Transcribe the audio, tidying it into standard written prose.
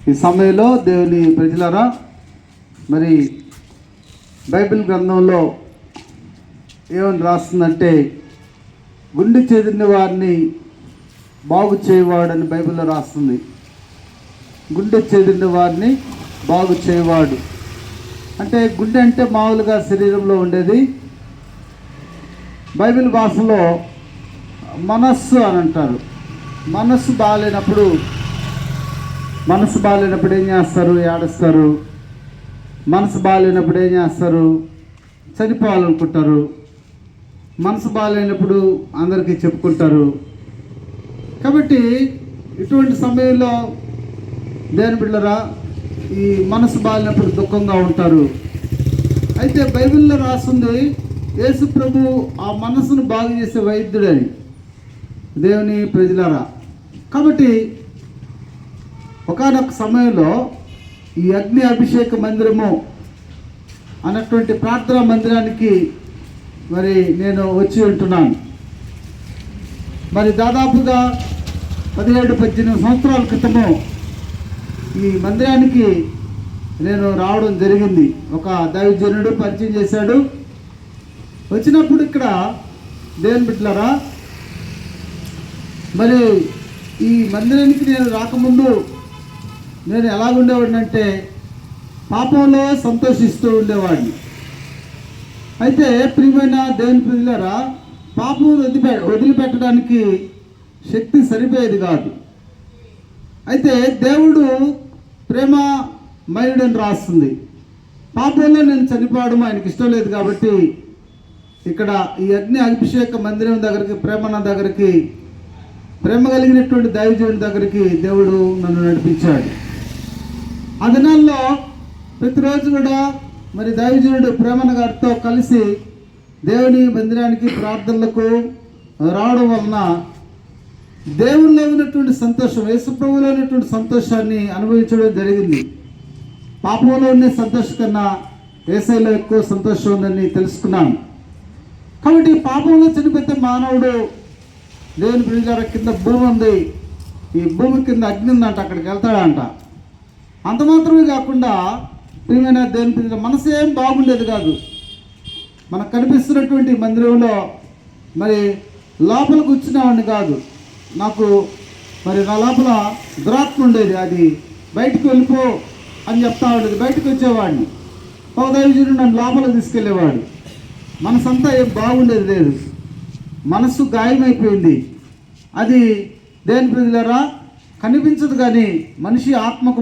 ఈ సమయంలో దేవుని ప్రజలారా, మరి బైబిల్ గ్రంథంలో ఏమని రాస్తుందంటే, గుండె చెదిరిన వారిని బాగు చేయవాడని బైబిల్లో రాస్తుంది. గుండె చెదిరిన వారిని బాగు చేయవాడు అంటే, గుండె అంటే మామూలుగా శరీరంలో ఉండేది. బైబిల్ భాషలో మనస్సు అని అంటారు. మనస్సు బాగాలేనప్పుడు ఏం చేస్తారు? ఏడుస్తారు. మనసు బాగాలేనప్పుడు ఏం చేస్తారు? చనిపోవాలనుకుంటారు. మనసు బాగాలేనప్పుడు అందరికీ చెప్పుకుంటారు. కాబట్టి ఇటువంటి సమయంలో దేవుని బిడ్డలారా, ఈ మనసు బాగాలేనప్పుడు దుఃఖంగా ఉంటారు. అయితే బైబిల్లో రాస్తుంది, యేసు ప్రభు ఆ మనసును బాగు చేసే వైద్యుడని. దేవుని ప్రజలారా, కాబట్టి ఒకానొక సమయంలో ఈ అగ్ని అభిషేక మందిరము అన్నటువంటి ప్రార్థనా మందిరానికి మరి నేను వచ్చి ఉంటున్నాను. మరి దాదాపుగా 17-18 సంవత్సరాల క్రితము ఈ మందిరానికి నేను రావడం జరిగింది. ఒక దైవజనుడు పరిచయం చేశాడు. వచ్చినప్పుడు ఇక్కడ దేవుని బిడ్డలారా, మరి ఈ మందిరానికి నేను రాకముందు నేను ఎలాగుండేవాడిని అంటే, పాపంలో సంతోషిస్తూ ఉండేవాడిని. అయితే ప్రియమైన దేవుని ప్రజలారా, పాపం వదిలిపెట్టడానికి శక్తి సరిపోయేది కాదు. అయితే దేవుడు ప్రేమమయుడని రాస్తుంది. పాపంలో నేను చనిపోవడం ఆయనకి ఇష్టం లేదు. కాబట్టి ఇక్కడ ఈ అగ్ని అభిషేక మందిరం దగ్గరికి, ప్రేమన్న దగ్గరికి, ప్రేమ కలిగినటువంటి దైవజనుడి దగ్గరికి దేవుడు నన్ను నడిపించాడు. ఆ దినాల్లో ప్రతిరోజు కూడా మరి దైవజనుడు ప్రేమన్న గారితో కలిసి దేవుని మందిరానికి ప్రార్థనలకు రావడం వలన దేవునిలో ఉన్నటువంటి సంతోషం, యేసుప్రభువులో ఉన్నటువంటి సంతోషాన్ని అనుభవించడం జరిగింది. పాపంలో ఉన్న సంతోషం కన్నా యేసయ్యలో ఎక్కువ సంతోషం ఉందని తెలుసుకున్నాను. కాబట్టి పాపంలో చనిపోతే మానవుడు, దేవుని ప్రజల కింద భూమి ఉంది, ఈ భూమి కింద అగ్ని ఉందంట, అక్కడికి వెళ్తాడంట. అంత మాత్రమే కాకుండా ప్రియమైన దేవుని ప్రజల మనసు ఏం బాగుండేది కాదు. మనకు కనిపిస్తున్నటువంటి మందిరంలో మరి లోపల కూర్చునేవాడిని కాదు. నాకు మరి నా లోపల దురాత్మ ఉండేది. అది బయటకు వెళ్ళిపో అని చెప్తా ఉండేది. బయటకు వచ్చేవాడిని. ఒక దైవజనుడు నన్ను లోపలికి తీసుకెళ్ళేవాడు. మనసంతా ఏం బాగుండేది లేదు. మనస్సు గాయమైపోయింది. అది దేవుని ప్రజలారా కనిపించదు, కానీ మనిషి ఆత్మకు